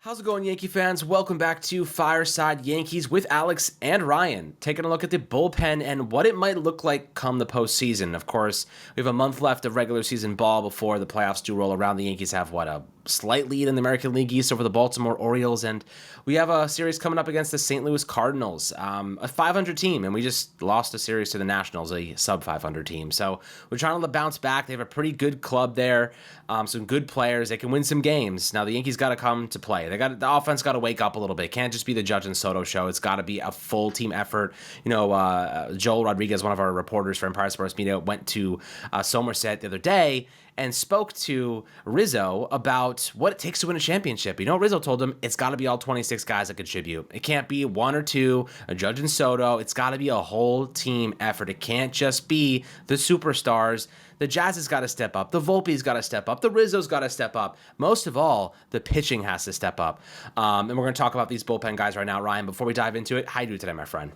How's it going, Yankee fans? Welcome back to Fireside Yankees with Alex and Ryan, taking a look at the bullpen and what it might look like come the postseason. Of course, we have a month left of regular season ball before the playoffs do roll around. The Yankees have, a slight lead in the American League East over the Baltimore Orioles, and we have a series coming up against the St. Louis Cardinals, a 500 team, and we just lost a series to the Nationals, a sub-500 team. So we're trying to bounce back. They have a pretty good club there, some good players. They can win some games. Now, the Yankees got to come to play. The offense got to wake up a little bit. It can't just be the Judge and Soto show. It's got to be a full team effort. Joel Rodriguez, one of our reporters for Empire Sports Media, went to Somerset the other day and spoke to Rizzo about what it takes to win a championship. Rizzo told him it's got to be all 26 guys that contribute. It can't be one or two, a Judge and Soto. It's got to be a whole team effort. It can't just be the superstars. The Jazz has got to step up. The Volpe's got to step up. The Rizzo's got to step up. Most of all, the pitching has to step up. And we're going to talk about these bullpen guys right now. Ryan, before we dive into it, how you doing today, my friend?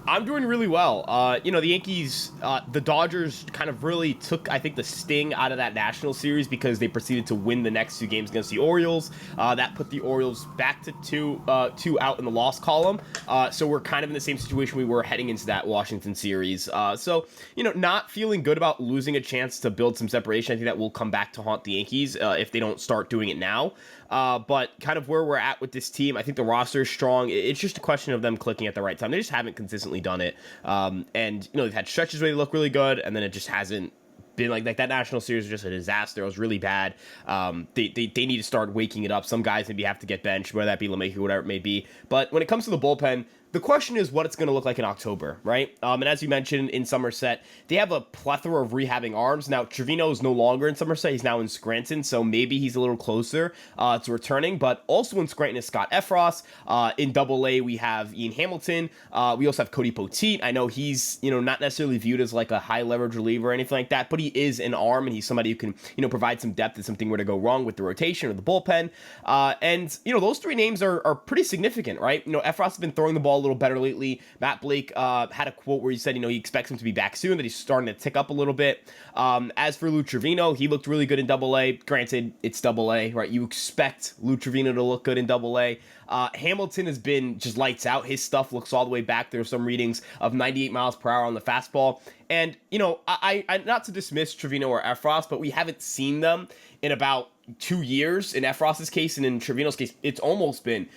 I'm doing really well. The Yankees, the Dodgers kind of really took, I think, the sting out of that National Series because they proceeded to win the next two games against the Orioles. That put the Orioles back to two out in the loss column. So we're kind of in the same situation we were heading into that Washington series. Not feeling good about losing a chance to build some separation. I think that will come back to haunt the Yankees if they don't start doing it now. But kind of where we're at with this team, I think the roster is strong. It's just a question of them clicking at the right time. They just haven't consistently done it. They've had stretches where they look really good, and then it just hasn't been like that. National Series was just a disaster. It was really bad. They need to start waking it up. Some guys maybe have to get benched, whether that be LeMahieu, whatever it may be. But when it comes to the bullpen, the question is what it's going to look like in October, right? And as you mentioned, in Somerset, they have a plethora of rehabbing arms. Now, Trevino is no longer in Somerset. He's now in Scranton, so maybe he's a little closer to returning. But also in Scranton is Scott Efros. In Double-A, we have Ian Hamilton. We also have Cody Poteet. I know he's, not necessarily viewed as like a high-leverage reliever or anything like that, but he is an arm, and he's somebody who can, provide some depth if something were to go wrong with the rotation or the bullpen. Those three names are pretty significant, right? Efros has been throwing the ball a little better lately. Matt Blake had a quote where he said, he expects him to be back soon, that he's starting to tick up a little bit. As for Lou Trevino, he looked really good in Double-A. Granted, it's Double-A, right? You expect Lou Trevino to look good in Double-A. Hamilton has been just lights out. His stuff looks all the way back. There are some readings of 98 miles per hour on the fastball. And, I not to dismiss Trevino or Efros, but we haven't seen them in about 2 years. In Efros's case and in Trevino's case, it's almost been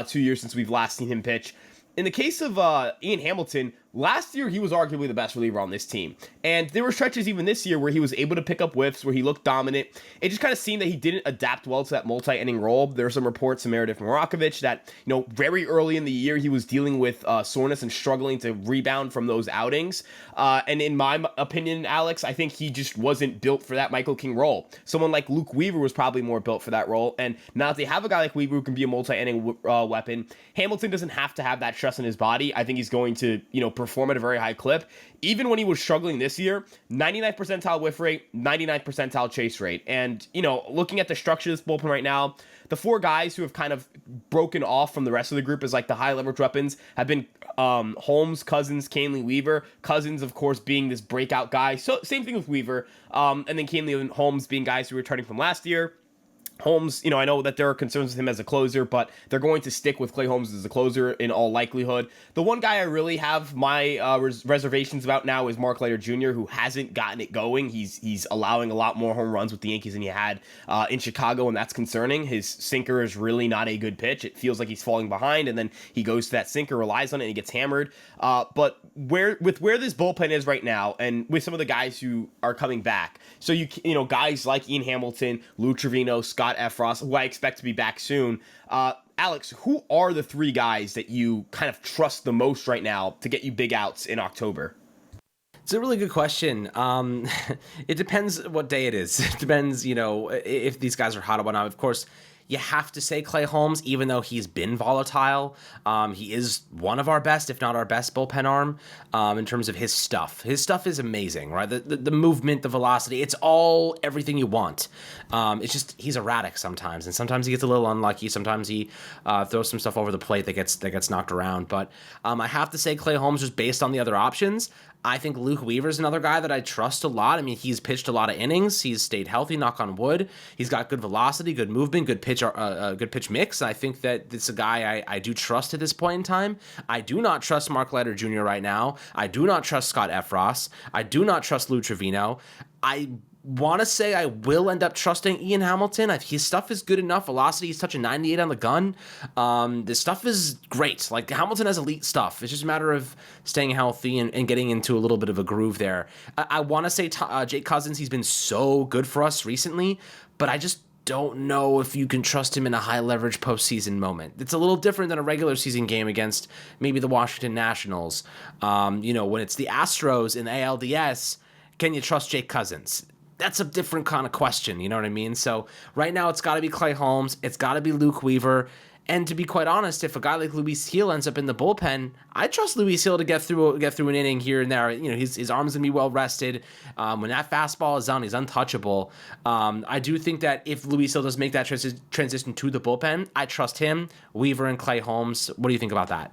2 years since we've last seen him pitch. In the case of Ian Hamilton, last year he was arguably the best reliever on this team. And there were stretches even this year where he was able to pick up whiffs, where he looked dominant. It just kind of seemed that he didn't adapt well to that multi-inning role. There were some reports from Meredith Morakovich that, very early in the year he was dealing with soreness and struggling to rebound from those outings. And in my opinion, Alex, I think he just wasn't built for that Michael King role. Someone like Luke Weaver was probably more built for that role. And now that they have a guy like Weaver who can be a multi-inning weapon, Hamilton doesn't have to have that stress in his body. I think he's going to, perform at a very high clip. Even when he was struggling this year, 99th percentile whiff rate, 99th percentile chase rate. And, looking at the structure of this bullpen right now, the four guys who have kind of broken off from the rest of the group as like the high leverage weapons have been Holmes, Cousins, Canley, Weaver. Cousins, of course, being this breakout guy. So same thing with Weaver. And then Canley and Holmes being guys who were returning from last year. Holmes, I know that there are concerns with him as a closer, but they're going to stick with Clay Holmes as a closer in all likelihood. The one guy I really have my reservations about now is Mark Leiter Jr., who hasn't gotten it going. He's allowing a lot more home runs with the Yankees than he had in Chicago, and that's concerning. His sinker is really not a good pitch. It feels like he's falling behind, and then he goes to that sinker, relies on it, and he gets hammered. But where this bullpen is right now, and with some of the guys who are coming back, so guys like Ian Hamilton, Lou Trevino, Scott Efros, who I expect to be back soon. Alex, who are the three guys that you kind of trust the most right now to get you big outs in October? It's a really good question. It depends what day it is. It depends, if these guys are hot or whatnot. Of course, you have to say Clay Holmes, even though he's been volatile. He is one of our best, if not our best bullpen arm in terms of his stuff. His stuff is amazing, right? The movement, the velocity, it's all everything you want. It's just he's erratic sometimes, and sometimes he gets a little unlucky. Sometimes he throws some stuff over the plate that gets knocked around. But I have to say Clay Holmes, just based on the other options, I think Luke Weaver's another guy that I trust a lot. I mean, he's pitched a lot of innings. He's stayed healthy, knock on wood. He's got good velocity, good movement, good pitch mix. I think that it's a guy I do trust at this point in time. I do not trust Mark Leiter Jr. right now. I do not trust Scott Efros. I do not trust Lou Trevino. I want to say I will end up trusting Ian Hamilton. His stuff is good enough. Velocity, he's touching 98 on the gun. This stuff is great. Like, Hamilton has elite stuff. It's just a matter of staying healthy and getting into a little bit of a groove there. I want to say Jake Cousins, he's been so good for us recently, but I just don't know if you can trust him in a high leverage postseason moment. It's a little different than a regular season game against maybe the Washington Nationals. When it's the Astros in the ALDS, can you trust Jake Cousins? That's a different kind of question, you know what I mean? So right now it's got to be Clay Holmes, it's got to be Luke Weaver, and to be quite honest, if a guy like Luis Gil ends up in the bullpen, I trust Luis Gil to get through an inning here and there. His arm's gonna be well rested. When that fastball is on, he's untouchable. I do think that if Luis Gil does make that transition to the bullpen, I trust him, Weaver, and Clay Holmes. What do you think about that?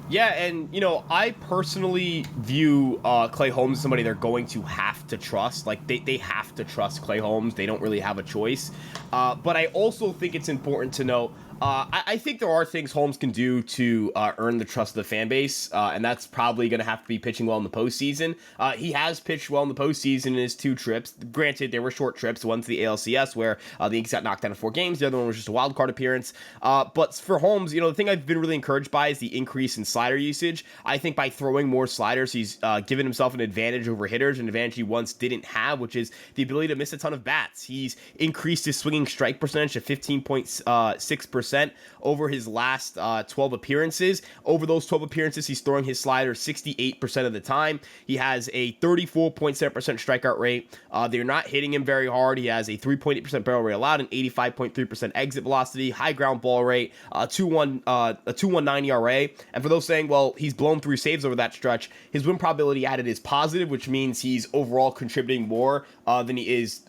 Yeah, and, I personally view Clay Holmes as somebody they're going to have to trust. Like, they have to trust Clay Holmes. They don't really have a choice. But I also think it's important to note, I think there are things Holmes can do to earn the trust of the fan base, and that's probably going to have to be pitching well in the postseason. He has pitched well in the postseason in his 2 trips. Granted, they were short trips. One to the ALCS, where the Yankees got knocked out in 4 games. The other one was just a wild card appearance. But for Holmes, the thing I've been really encouraged by is the increase in slider usage. I think by throwing more sliders, he's given himself an advantage over hitters, an advantage he once didn't have, which is the ability to miss a ton of bats. He's increased his swinging strike percentage to 15.6% over his last 12 appearances. Over those 12 appearances, he's throwing his slider 68% of the time. He has a 34.7% strikeout rate. They're not hitting him very hard. He has a 3.8% barrel rate allowed, an 85.3% exit velocity, high ground ball rate, a 2.19 ERA. And for those saying, well, he's blown 3 saves over that stretch, his win probability added is positive, which means he's overall contributing more than he is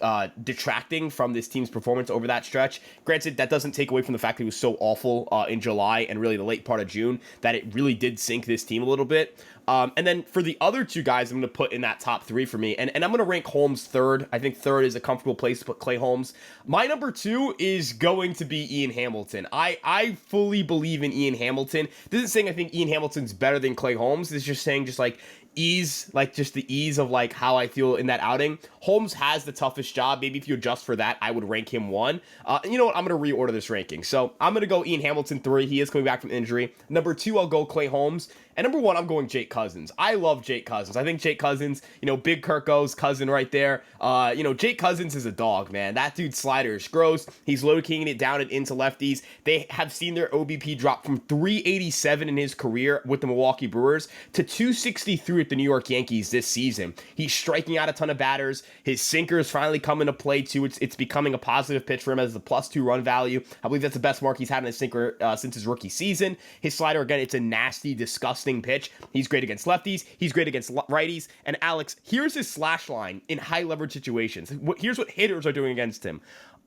detracting from this team's performance over that stretch. Granted, that doesn't take away from the fact that he was so awful in July and really the late part of June that it really did sink this team a little bit. And then for the other 2 guys, I'm going to put in that top 3 for me, and I'm going to rank Holmes 3rd. I think 3rd is a comfortable place to put Clay Holmes. My number 2 is going to be Ian Hamilton. I fully believe in Ian Hamilton. This isn't saying I think Ian Hamilton's better than Clay Holmes. This is just saying the ease of like how I feel in that outing. Holmes has the toughest job. Maybe if you adjust for that, I would rank him 1. You know what? I'm going to reorder this ranking. So I'm going to go Ian Hamilton 3. He is coming back from injury. Number 2, I'll go Clay Holmes. And number 1, I'm going Jake Cousins. I love Jake Cousins. I think Jake Cousins, Big Kirko's cousin right there. Jake Cousins is a dog, man. That dude's slider is gross. He's locating it down and into lefties. They have seen their OBP drop from 387 in his career with the Milwaukee Brewers to 263 at the New York Yankees this season. He's striking out a ton of batters. His sinker is finally coming to play too. It's becoming a positive pitch for him as a +2 run value. I believe that's the best mark he's had in his sinker since his rookie season. His slider, again, it's a nasty, disgusting pitch. He's great against lefties. He's great against righties. And Alex, here's his slash line in high leverage situations. Here's what hitters are doing against him.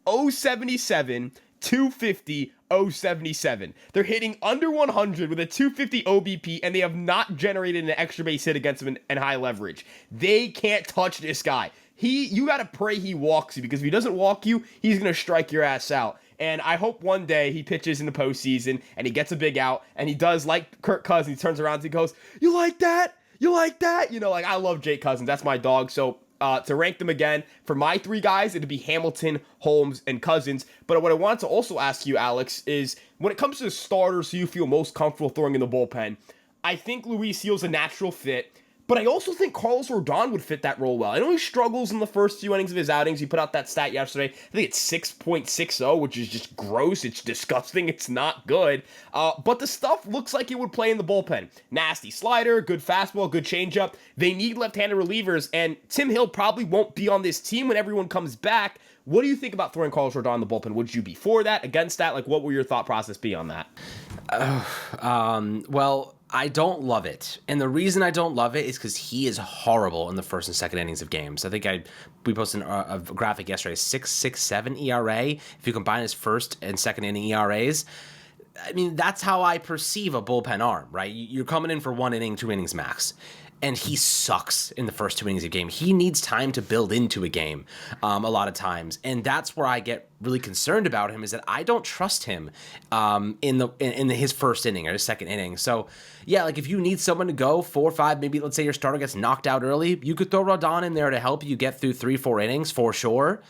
077, 250, 077. They're hitting under 100 with a 250 OBP, and they have not generated an extra base hit against him in high leverage. They can't touch this guy. You got to pray he walks you, because if he doesn't walk you, he's going to strike your ass out. And I hope one day he pitches in the postseason and he gets a big out and he does like Kirk Cousins. He turns around and he goes, "You like that? You like that?" I love Jake Cousins. That's my dog. So to rank them again, for my 3 guys, it'd be Hamilton, Holmes, and Cousins. But what I wanted to also ask you, Alex, is when it comes to the starters who you feel most comfortable throwing in the bullpen, I think Luis Gil's a natural fit. But I also think Carlos Rodon would fit that role well. I know he struggles in the first 2 innings of his outings. He put out that stat yesterday. I think it's 6.60, which is just gross. It's disgusting. It's not good. But the stuff looks like it would play in the bullpen. Nasty slider, good fastball, good changeup. They need left-handed relievers, and Tim Hill probably won't be on this team when everyone comes back. What do you think about throwing Carlos Rodon in the bullpen? Would you be for that, against that? Like, what will your thought process be on that? Well, I don't love it. And the reason I don't love it is because he is horrible in the first and second innings of games. I think we posted a graphic yesterday, 6.67 ERA. If you combine his first and second inning ERAs, I mean, that's how I perceive a bullpen arm, right? You're coming in for 1 inning, 2 innings max. and he sucks in the first 2 innings of a game. He needs time to build into a game a lot of times, and that's where I get really concerned about him, is that I don't trust him in his first inning or his second inning. So yeah, like if you need someone to go 4 or 5, maybe let's say your starter gets knocked out early, you could throw Rodon in there to help you get through 3-4 innings for sure.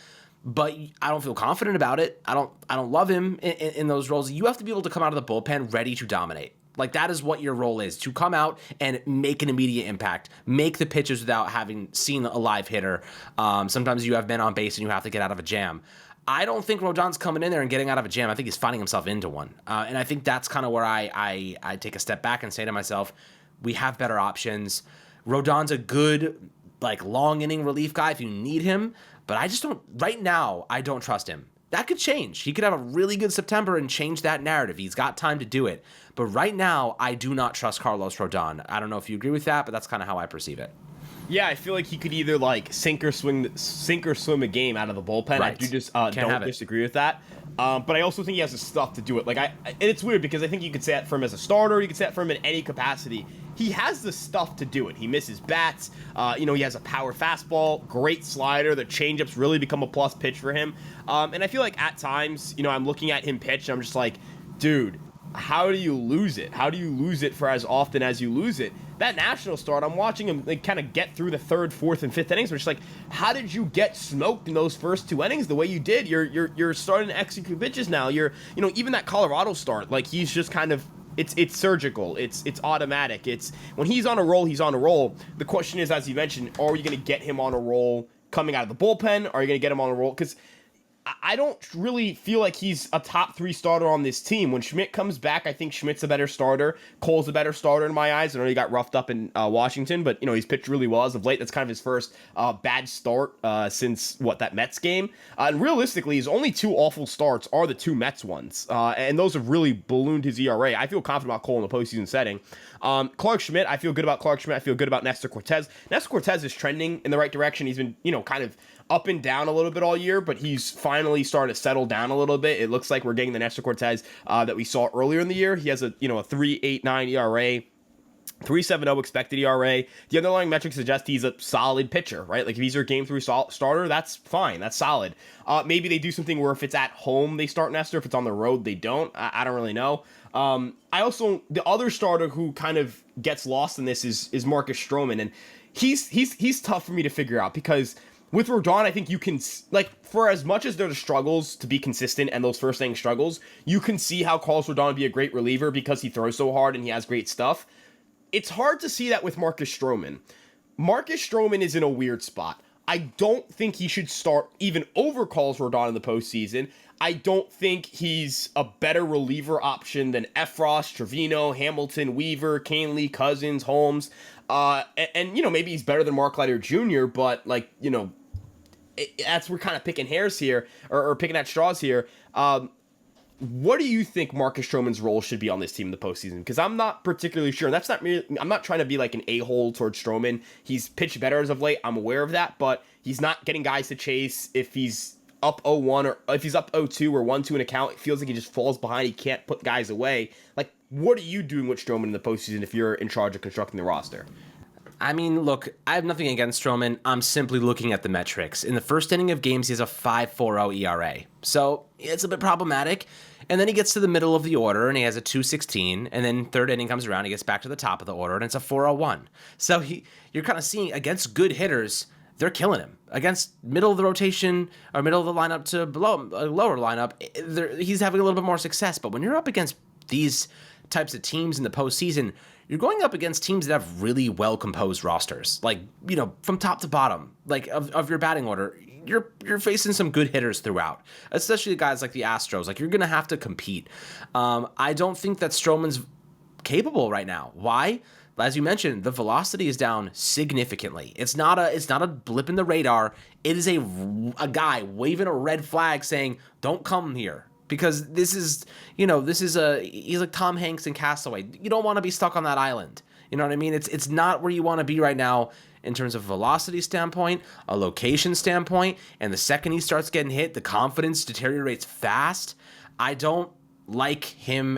But I don't feel confident about it. I don't love him in those roles. You have to be able to come out of the bullpen ready to dominate. Like, that is what your role is, to come out and make an immediate impact, make the pitches without having seen a live hitter. Sometimes you have men on base and you have to get out of a jam. I don't think Rodon's coming in there and getting out of a jam. I think he's finding himself into one. And I think that's kind of where I take a step back and say to myself, we have better options. Rodon's a good, like, long inning relief guy if you need him, but I just don't, right now, I don't trust him. That could change. He could have a really good September and change that narrative. He's got time to do it. But right now, I do not trust Carlos Rodon. I don't know if you agree with that, but that's kind of how I perceive it. Yeah, I feel like he could either like sink or swim a game out of the bullpen. Right. I do just don't disagree with that. But I also think he has the stuff to do it. Like and it's weird because I think you could say that for him as a starter. You could say that for him in any capacity. He has the stuff to do it. He misses bats. He has a power fastball, great slider. The changeup's really become a plus pitch for him. And I feel like at times, I'm looking at him pitch and I'm just like, dude, how do you lose it? How do you lose it for as often as you lose it? That national start, I'm watching him like kind of get through the third, fourth, and fifth innings. We're just like, how did you get smoked in those first 2 innings the way you did? You're starting to execute pitches now. Even that Colorado start, like he's just kind of it's surgical. It's automatic. It's when he's on a roll, he's on a roll. The question is, as you mentioned, are you going to get him on a roll coming out of the bullpen? Are you going to get him on a roll? Because I don't really feel like he's a top 3 starter on this team. When Schmidt comes back, I think Schmidt's a better starter. Cole's a better starter in my eyes. I know he got roughed up in Washington, but he's pitched really well as of late. That's kind of his first bad start since that Mets game. And realistically, his only 2 awful starts are the 2 Mets ones, and those have really ballooned his ERA. I feel confident about Cole in the postseason setting. Clark Schmidt, I feel good about Clark Schmidt. I feel good about Nestor Cortez. Nestor Cortez is trending in the right direction. He's been kind of up and down a little bit all year, but he's finally started to settle down a little bit. It looks like we're getting the Nestor Cortez that we saw earlier in the year. He has a 3.89 ERA, 3.70 expected ERA. The underlying metrics suggest he's a solid pitcher, right? Like if he's your game 3 starter, that's fine. That's solid. Maybe they do something where if it's at home, they start Nestor. If it's on the road, they don't. I don't really know. The other starter who kind of gets lost in this is Marcus Strowman, and he's tough for me to figure out because with Rodon, I think you can, for as much as there are struggles to be consistent and those first inning struggles, you can see how Carlos Rodon would be a great reliever because he throws so hard and he has great stuff. It's hard to see that with Marcus Strowman. Marcus Strowman is in a weird spot. I don't think he should start even over Carlos Rodon in the postseason. I don't think he's a better reliever option than Efros, Trevino, Hamilton, Weaver, Canley, Cousins, Holmes. And maybe he's better than Mark Leiter Jr., but we're kind of picking hairs here or picking at straws here. What do you think Marcus Stroman's role should be on this team in the postseason? Because I'm not particularly sure. And that's not me. I'm not trying to be like an a-hole towards Strowman. He's pitched better as of late. I'm aware of that, but he's not getting guys to chase. If he's up 0-1 or if he's up 0-2 or 1-2 in a count, it feels like he just falls behind. He can't put guys away. Like, what are you doing with Strowman in the postseason if you're in charge of constructing the roster? I mean, look, I have nothing against Strowman. I'm simply looking at the metrics. In the first inning of games, he has a 5.40 ERA. So it's a bit problematic. And then he gets to the middle of the order, and he has a 2.16. And then third inning comes around, he gets back to the top of the order, and it's a 4.01. So you're kind of seeing against good hitters, they're killing him. Against middle of the rotation or middle of the lineup to below a lower lineup, he's having a little bit more success. But when you're up against these types of teams in the postseason, you're going up against teams that have really well-composed rosters. Like, from top to bottom, like of your batting order, you're facing some good hitters throughout, especially guys like the Astros. Like, you're going to have to compete. I don't think that Strowman's capable right now. Why? As you mentioned, the velocity is down significantly. It's not a blip in the radar. It is a guy waving a red flag saying, "Don't come here." Because he's like Tom Hanks in Castaway. You don't want to be stuck on that island. You know what I mean? It's not where you want to be right now in terms of velocity standpoint, a location standpoint, and the second he starts getting hit, the confidence deteriorates fast. I don't like him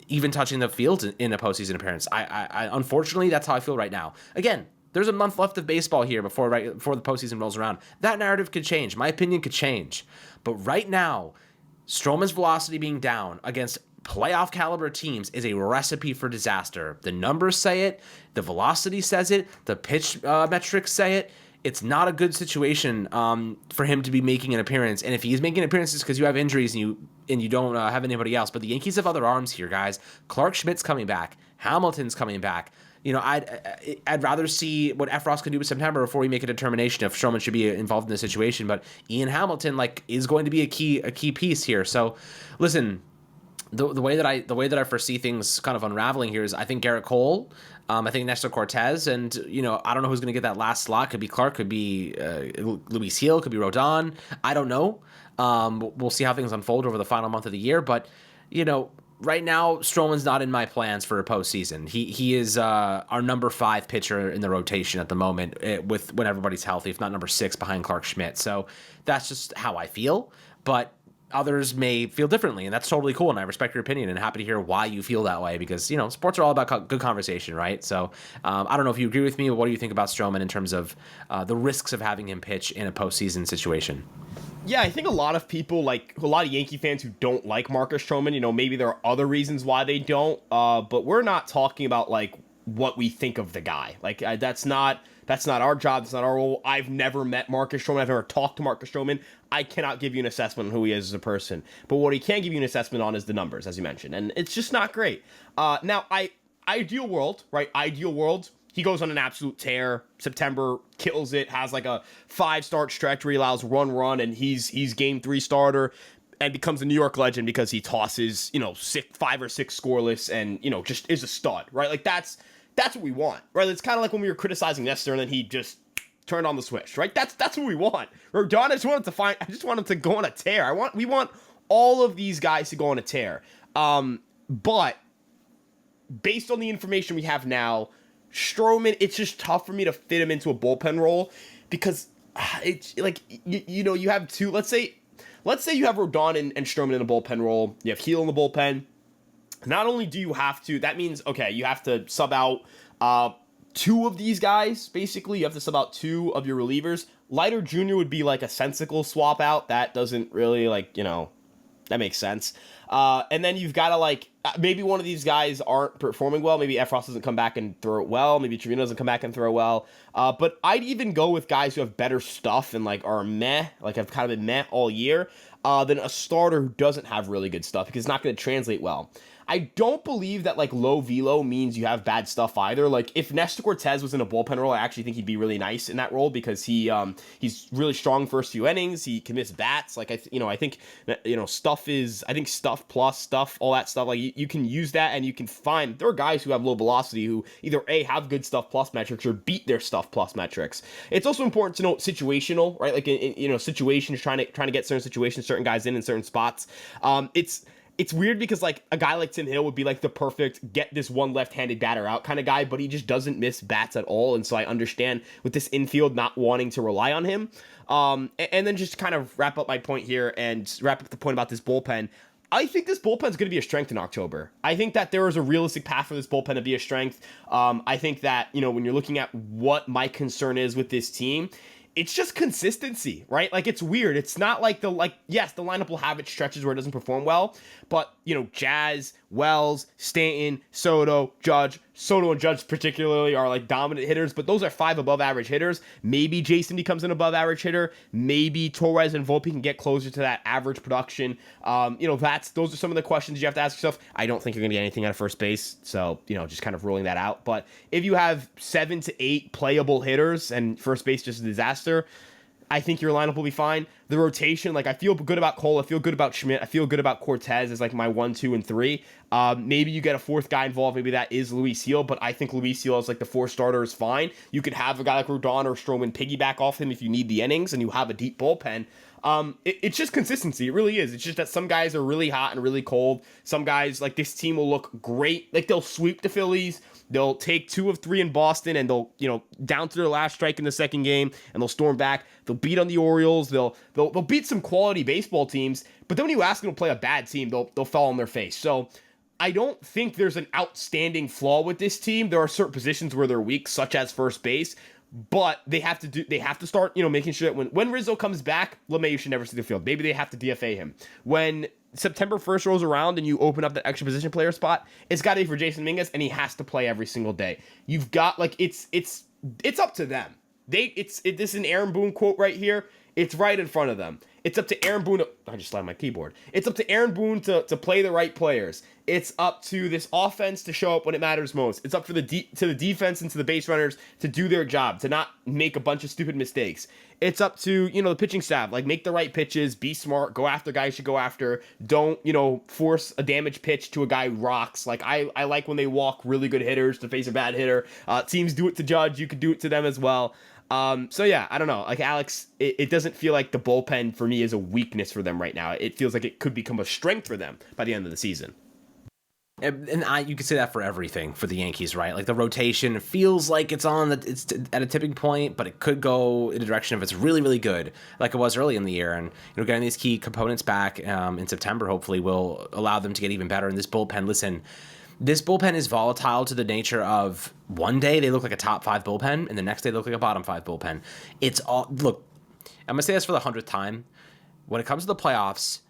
even touching the field in a postseason appearance. I unfortunately, that's how I feel right now. Again, There's a month left of baseball here before the postseason rolls around. That narrative could change. My opinion could change. But right now, Strowman's velocity being down against playoff caliber teams is a recipe for disaster. The numbers say it. The velocity says it. The pitch metrics say it. It's not a good situation for him to be making an appearance. And if he's making appearances because you have injuries and you don't have anybody else, but the Yankees have other arms here, guys. Clark Schmidt's coming back. Hamilton's coming back. I'd rather see what Efros can do with September before we make a determination if Strowman should be involved in the situation. But Ian Hamilton is going to be a key piece here. So, listen, the way that I foresee things kind of unraveling here is I think Garrett Cole, I think Nestor Cortez, and I don't know who's going to get that last slot. Could be Clark, could be Luis Gil, could be Rodon. I don't know. We'll see how things unfold over the final month of the year, but right now, Strowman's not in my plans for a postseason. He is our number 5 pitcher in the rotation at the moment, when everybody's healthy, if not number 6 behind Clark Schmidt. So that's just how I feel. But others may feel differently, and that's totally cool. And I respect your opinion and happy to hear why you feel that way because sports are all about good conversation, right? So I don't know if you agree with me, but what do you think about Strowman in terms of the risks of having him pitch in a postseason situation? Yeah, I think a lot of people, a lot of Yankee fans who don't like Marcus Stroman, maybe there are other reasons why they don't, but we're not talking about, what we think of the guy. That's not our job, that's not our role. I've never met Marcus Stroman, I've never talked to Marcus Stroman. I cannot give you an assessment on who he is as a person, but what he can give you an assessment on is the numbers, as you mentioned, and it's just not great. Now, ideal world, he goes on an absolute tear. September kills it, has a 5-start stretch where he allows run, and he's game 3 starter and becomes a New York legend because he tosses 5 or 6 scoreless and just is a stud, right? That's what we want, right? It's kind of like when we were criticizing Nestor and then he just turned on the switch, right? That's what we want. Rodon, I just want him to go on a tear. We want all of these guys to go on a tear. But based on the information we have now, Strowman, it's just tough for me to fit him into a bullpen role because it's you have two. Let's say you have Rodon and Strowman in a bullpen role. You have Gil in the bullpen. Not only do you have to, that means you have to sub out 2 of these guys. Basically, you have to sub out 2 of your relievers. Leiter Jr. would be a sensical swap out. That doesn't really that makes sense. And then you've got to maybe one of these guys aren't performing well. Maybe Efros doesn't come back and throw it well. Maybe Trevino doesn't come back and throw well. But I'd even go with guys who have better stuff and are meh, have kind of been meh all year, than a starter who doesn't have really good stuff because it's not going to translate well. I don't believe that low velo means you have bad stuff either. If Nestor Cortez was in a bullpen role, I actually think he'd be really nice in that role because he's really strong first few innings. He can miss bats. I think stuff plus stuff, all that stuff. You can use that and you can find there are guys who have low velocity who either have good stuff plus metrics or beat their stuff plus metrics. It's also important to note situational, right? In situations, trying to get certain situations, certain guys in certain spots. It's weird because a guy like Tim Hill would be the perfect get this one left-handed batter out kind of guy, but he just doesn't miss bats at all. And so I understand with this infield not wanting to rely on him. And then just to kind of wrap up my point here and wrap up the point about this bullpen. I think this bullpen is going to be a strength in October. I think that there is a realistic path for this bullpen to be a strength. I think that, when you're looking at what my concern is with this team, it's just consistency, right? It's weird. It's not yes, the lineup will have its stretches where it doesn't perform well, but, Jazz, Wells, Stanton, Soto, Judge. Soto and Judge particularly are dominant hitters, but those are 5 above average hitters. Maybe Jason becomes an above average hitter. Maybe Torres and Volpe can get closer to that average production. Those are some of the questions you have to ask yourself. I don't think you're going to get anything out of first base, so, just kind of ruling that out. But if you have 7 to 8 playable hitters and first base just a disaster, I think your lineup will be fine. The rotation, I feel good about Cole. I feel good about Schmidt. I feel good about Cortez as my 1, 2, and 3. Maybe you get a 4th guy involved. Maybe that is Luis Gil, but I think Luis Gil as the 4th starter is fine. You could have a guy like Rodon or Strowman piggyback off him if you need the innings and you have a deep bullpen. It's just consistency. It really is. It's just that some guys are really hot and really cold. Some guys, this team will look great. They'll sweep the Phillies. They'll take 2 of 3 in Boston and they'll, down to their last strike in the second game and they'll storm back. They'll beat on the Orioles. They'll beat some quality baseball teams. But then when you ask them to play a bad team, they'll fall on their face. So I don't think there's an outstanding flaw with this team. There are certain positions where they're weak, such as first base. But they have to start, making sure that when Rizzo comes back, LeMahieu should never see the field. Maybe they have to DFA him. When September 1st rolls around and you open up that extra position player spot, it's got to be for Jason Dominguez, and he has to play every single day. You've got, it's up to them. This is an Aaron Boone quote right here. It's right in front of them. It's up to Aaron Boone. I just slammed my keyboard. It's up to Aaron Boone to play the right players. It's up to this offense to show up when it matters most. It's up for the defense and to the base runners to do their job, to not make a bunch of stupid mistakes. It's up to, the pitching staff, make the right pitches, be smart, go after guys you should go after. Don't, force a damaged pitch to a guy who rocks. I like when they walk really good hitters to face a bad hitter. Teams do it to Judge. You could do it to them as well. So yeah, I don't know. Alex, it doesn't feel like the bullpen for me is a weakness for them right now. It feels like it could become a strength for them by the end of the season. And you could say that for everything for the Yankees, right? The rotation feels like it's at a tipping point, but it could go in a direction if it's really, really good, like it was early in the year. And getting these key components back in September hopefully will allow them to get even better. And this bullpen, listen, this bullpen is volatile to the nature of one day they look like a top 5 bullpen, and the next day they look like a bottom 5 bullpen. Look, I'm gonna say this for the 100th time. When it comes to the playoffs,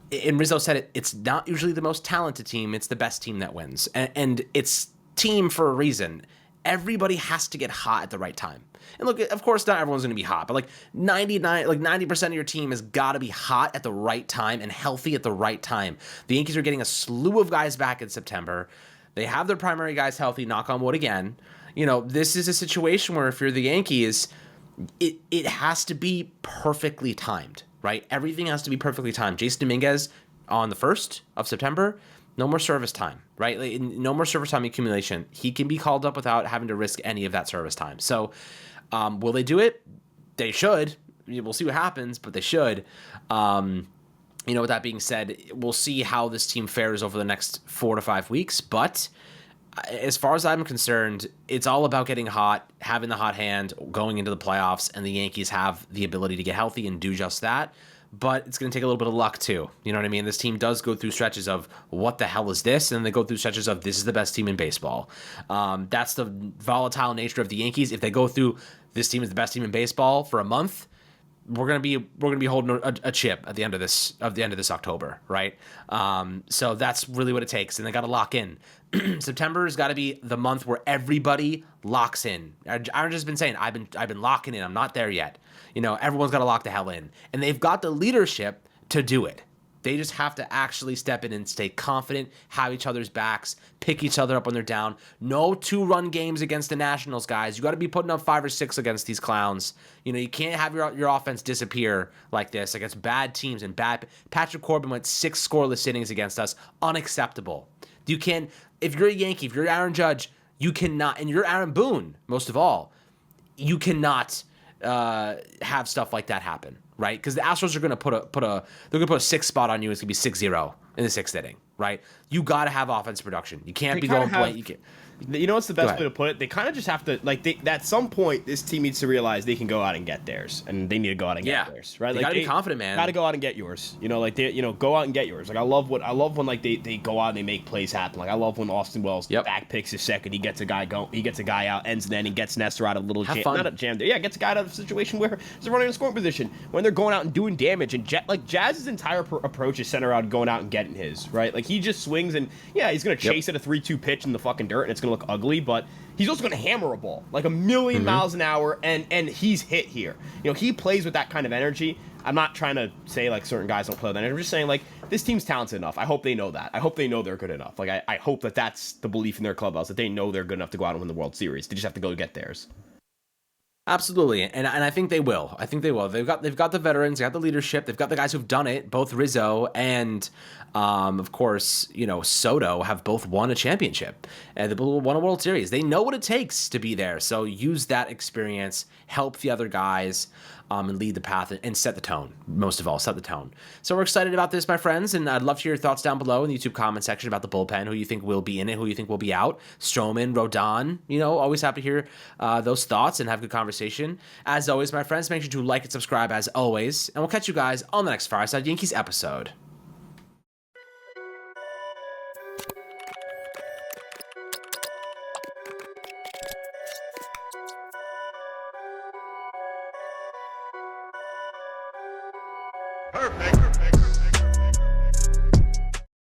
and Rizzo said it, it's not usually the most talented team, it's the best team that wins. And it's team for a reason. Everybody has to get hot at the right time. And look, of course, not everyone's going to be hot, but 90% of your team has got to be hot at the right time and healthy at the right time. The Yankees are getting a slew of guys back in September. They have their primary guys healthy, knock on wood again. This is a situation where if you're the Yankees, it has to be perfectly timed. Right? Everything has to be perfectly timed. Jason Dominguez on the 1st of September, no more service time, right? No more service time accumulation. He can be called up without having to risk any of that service time. So will they do it? They should. We'll see what happens, but they should. With that being said, we'll see how this team fares over the next 4 to 5 weeks. But as far as I'm concerned, it's all about getting hot, having the hot hand, going into the playoffs, and the Yankees have the ability to get healthy and do just that. But it's going to take a little bit of luck, too. You know what I mean? This team does go through stretches of, what the hell is this? And they go through stretches of, this is the best team in baseball. That's the volatile nature of the Yankees. If they go through, this team is the best team in baseball for a month, we're gonna be holding a chip at the end of this October, right? So that's really what it takes, and they got to lock in. September has got to be the month where everybody locks in. I've just been saying I've been locking in. I'm not there yet. Everyone's got to lock the hell in, and they've got the leadership to do it. They just have to actually step in and stay confident, have each other's backs, pick each other up when they're down. No 2-run games against the Nationals, guys. You got to be putting up 5 or 6 against these clowns. You can't have your offense disappear like this against bad teams and bad. Patrick Corbin went 6 scoreless innings against us. Unacceptable. If you're a Yankee, if you're Aaron Judge, you cannot, and you're Aaron Boone, most of all, you cannot have stuff like that happen. Right, because the Astros are going to put a 6 spot on you. It's going to be 6-0 in the 6th inning. Right, you got to have offense production. You can't be going blank. What's the best way to put it? They kind of just have to at some point this team needs to realize they can go out and get theirs, and they need to go out and get theirs. Right, they got to be confident, man. Got to go out and get yours. Go out and get yours. I love when they go out and they make plays happen. I love when Austin Wells back picks his second. He gets a guy out, ends the inning, gets Nestor out of a little jam. Gets a guy out of a situation where there's a runner in scoring position when they're going out and doing damage. And Jazz's entire approach is centered around going out and getting his right. He just swings and he's gonna chase at a 3-2 pitch in the fucking dirt, and it's gonna look ugly, but he's also going to hammer a ball a million miles an hour, and he's hit here. He plays with that kind of energy. I'm not trying to say certain guys don't play with that energy. I'm just saying this team's talented enough. I hope they know that. I hope they know they're good enough. I hope that's the belief in their clubhouse, that they know they're good enough to go out and win the World Series. They just have to go get theirs. Absolutely, and I think they will. I think they will. They've got the veterans, they've got the leadership, they've got the guys who've done it. Both Rizzo and, of course, Soto have both won a championship and they won a World Series. They know what it takes to be there. So use that experience, help the other guys, and lead the path and set the tone. Most of all, set the tone. So we're excited about this, my friends, and I'd love to hear your thoughts down below in the YouTube comment section about the bullpen, who you think will be in it, who you think will be out. Strowman, Rodon, always happy to hear those thoughts and have a good conversation. As always, my friends, make sure to like and subscribe as always, and we'll catch you guys on the next Fireside Yankees episode. Perfect.